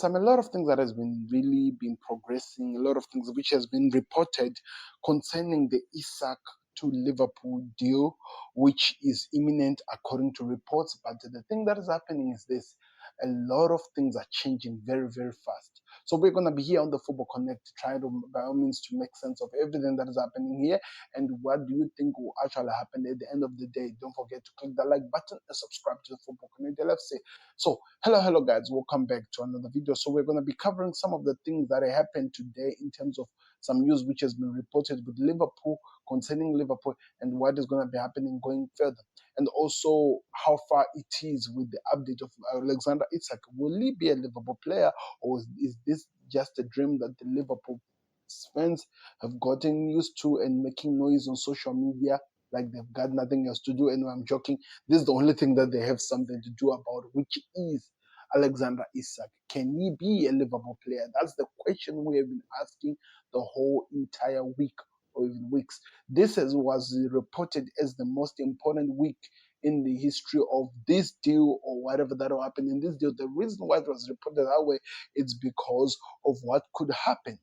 A lot of things that has been really been progressing, a lot of things which has been reported concerning the Isak to Liverpool deal, which is imminent according to reports. But the thing that is happening is this: a lot of things are changing very, very fast. So we're gonna be here on the Football Connect to try to, by all means, to make sense of everything that is happening here. And what do you think will actually happen at the end of the day? Don't forget to click the like button and subscribe to the Football Connect LFC. So, hello, guys. Welcome back to another video. So, we're going to be covering some of the things that happened today in terms of some news which has been reported with Liverpool, concerning Liverpool, and what is going to be happening going further. And also how far it is with the update of Alexander Isak. Will he be a Liverpool player, or is this just a dream that the Liverpool fans have gotten used to and making noise on social media like they've got nothing else to do? And I'm joking, this is the only thing that they have something to do about, which is Alexander Isak. Can he be a Liverpool player? That's the question we have been asking the whole entire week or even weeks. Was reported as the most important week in the history of this deal or whatever that will happen in this deal. The reason why it was reported that way is because of what could happen.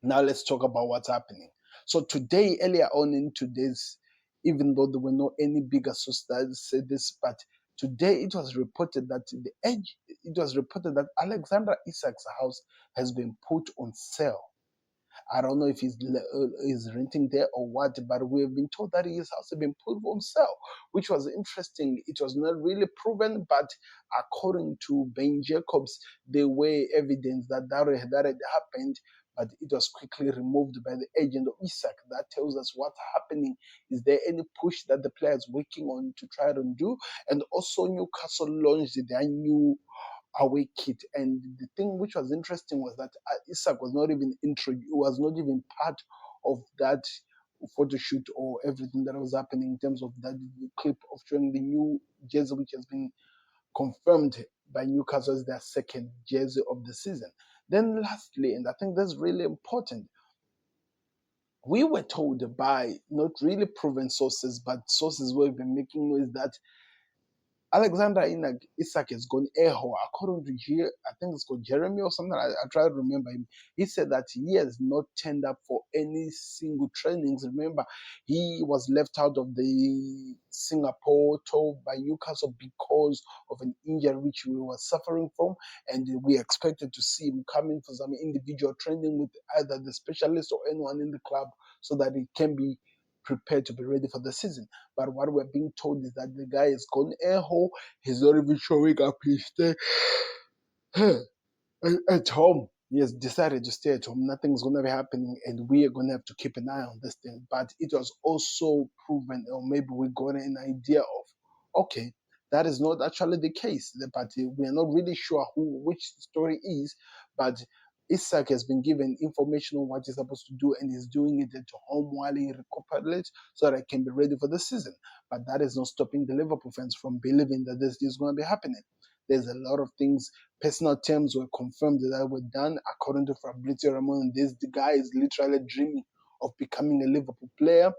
Now let's talk about what's happening. So today, earlier on in today's, even though there were no any bigger sources that said this, but today it was reported that Alexander Isak's house has been put on sale. I don't know if he's renting there or what, but we have been told that his house had been put on sale, which was interesting. It was not really proven, but according to Ben Jacobs, there were evidence that had happened, but it was quickly removed by the agent of Isak. That tells us what's happening. Is there any push that the player is working on to try to do? And also, Newcastle launched their new away kit. And the thing which was interesting was that Isak was not even was not even part of that photo shoot or everything that was happening in terms of that clip of showing the new jersey, which has been confirmed by Newcastle as their second jersey of the season. Then lastly, and I think that's really important, we were told by not really proven sources, but sources who have been making noise, that Alexander Isak has gone airhole. According to here, I think it's called Jeremy or something. I try to remember him. He said that he has not turned up for any single trainings. Remember, he was left out of the Singapore tour by Newcastle because of an injury which we were suffering from, and we expected to see him coming for some individual training with either the specialist or anyone in the club so that he can be prepared to be ready for the season. But what we're being told is that the guy is gone air hole. He's not even showing up. He's there at home. He has decided to stay at home. Nothing's going to be happening, and we are going to have to keep an eye on this thing. But it was also proven, or maybe we got an idea of, okay, that is not actually the case. But we are not really sure which story is. But Isak has been given information on what he's supposed to do, and he's doing it at home while he recuperates so that he can be ready for the season. But that is not stopping the Liverpool fans from believing that this is going to be happening. There's a lot of things. Personal terms were confirmed that were done. According to Fabrizio Romano, the guy is literally dreaming of becoming a Liverpool player,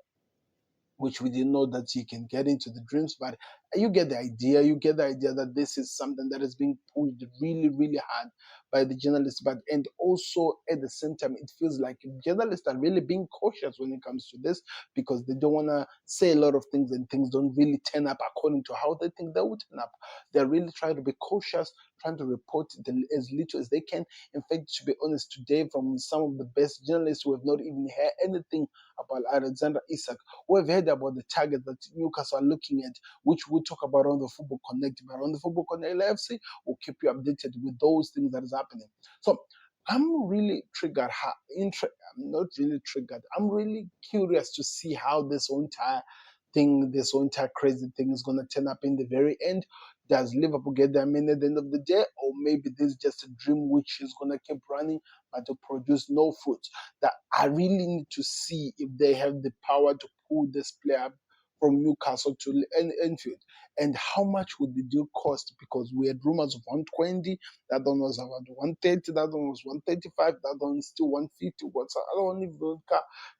which we didn't know that he can get into the dreams. But you get the idea. You get the idea that this is something that is being pushed really, really hard by the journalists. But and also at the same time, it feels like journalists are really being cautious when it comes to this, because they don't want to say a lot of things and things don't really turn up according to how they think they would turn up. They're really trying to be cautious, trying to report as little as they can. In fact, to be honest, today from some of the best journalists who have not even heard anything about Alexander Isak, we've heard about the target that Newcastle are looking at, which we'll talk about on the Football Connect. But on the Football Connect LFC, we'll keep you updated with those things that is happening. So I'm really triggered. I'm not really triggered. I'm really curious to see how this whole entire crazy thing is going to turn up in the very end. Does Liverpool get their men at the end of the day, or maybe this is just a dream which is going to keep running but to produce no fruit? That I really need to see if they have the power to pull this player from Newcastle to Enfield, and how much would the deal cost? Because we had rumors of 120, that one was about 130, that one was 135, that one is still 150. What's the other one? Even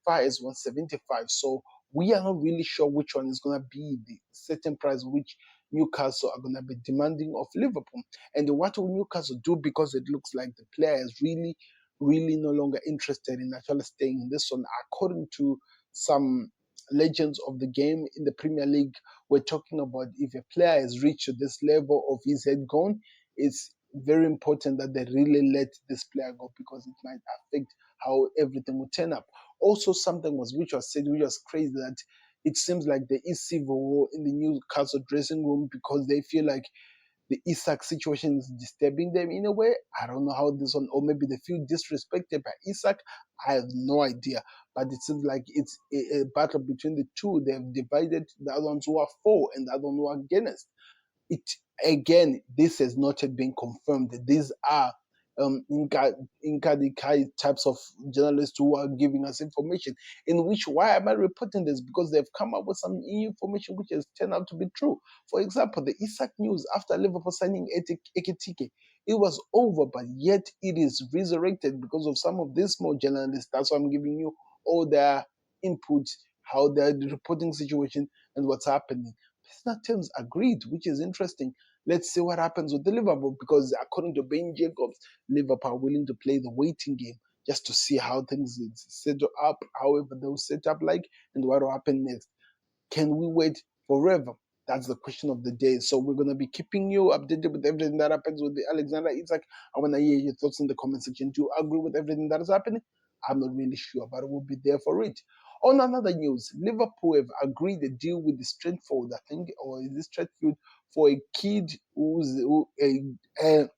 far as 175. So we are not really sure which one is going to be the certain price which Newcastle are going to be demanding of Liverpool. And what will Newcastle do? Because it looks like the player is really no longer interested in actually staying in this one. According to some legends of the game in the Premier League, we're talking about if a player has reached this level of his head gone, it's very important that they really let this player go because it might affect how everything will turn up. Also, something which was said, which was crazy, that it seems like there is civil war in the Newcastle dressing room because they feel like the Isak situation is disturbing them in a way. I don't know how this one, or maybe they feel disrespected by Isak. I have no idea. But it seems like it's a battle between the two. They've divided the other ones who are for and the other one who are against. It again, this has not yet been confirmed. These are Inca types of journalists who are giving us information. In which, why am I reporting this? Because they've come up with some new information which has turned out to be true. For example, the Isak news after Liverpool signing Ekitike, it was over, but yet it is resurrected because of some of these small journalists. That's why I'm giving you all their input, how they're reporting situation and what's happening. Personal terms agreed, which is interesting. Let's see what happens with the Liverpool because according to Ben Jacobs, Liverpool are willing to play the waiting game just to see how things set up, however they'll set up like, and what will happen next. Can we wait forever? That's the question of the day. So we're gonna be keeping you updated with everything that happens with the Alexander Isak. I wanna hear your thoughts in the comment section. Do you agree with everything that is happening? I'm not really sure, but we'll be there for it. On another news, Liverpool have agreed a deal with the Stratford, I think, or is this Stratford, for a kid a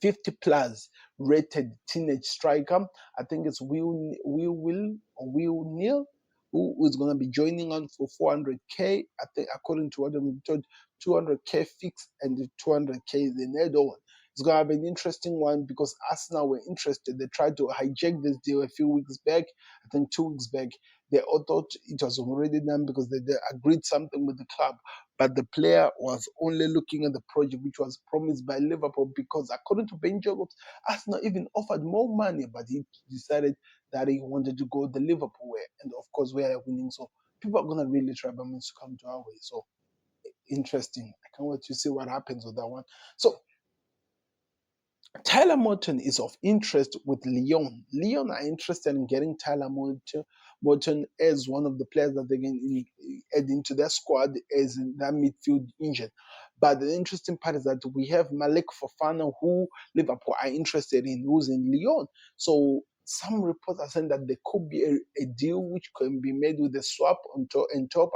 50 plus rated teenage striker. I think it's Will Neal, who is going to be joining on for 400k. I think according to what I'm told, 200k fixed and the 200k is an add-on. It's going to be an interesting one because Arsenal were interested. They tried to hijack this deal a few weeks back. I think 2 weeks back. They all thought it was already done because they agreed something with the club. But the player was only looking at the project which was promised by Liverpool because, according to Ben Jacobs, Arsenal even offered more money, but he decided that he wanted to go the Liverpool way. And of course, we are winning. So people are going to really try by means to come to our way. So interesting. I can't wait to see what happens with that one. So Tyler Morton is of interest with Lyon. Lyon are interested in getting Morton as one of the players that they can add into their squad as in that midfield engine. But the interesting part is that we have Malik Fofana, who Liverpool are interested in, who's in Lyon. So some reports are saying that there could be a deal which can be made with a swap on top.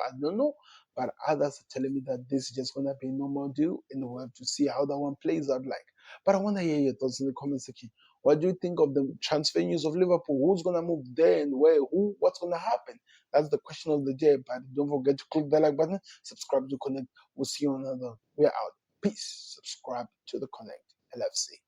I don't know. But others are telling me that this is just going to be a normal deal, and we'll have to see how that one plays out like. But I want to hear your thoughts in the comment section. What do you think of the transfer news of Liverpool? Who's going to move there and where? What's going to happen? That's the question of the day. But don't forget to click the like button, subscribe to Connect. We'll see you on another. We're out. Peace. Subscribe to the Connect LFC.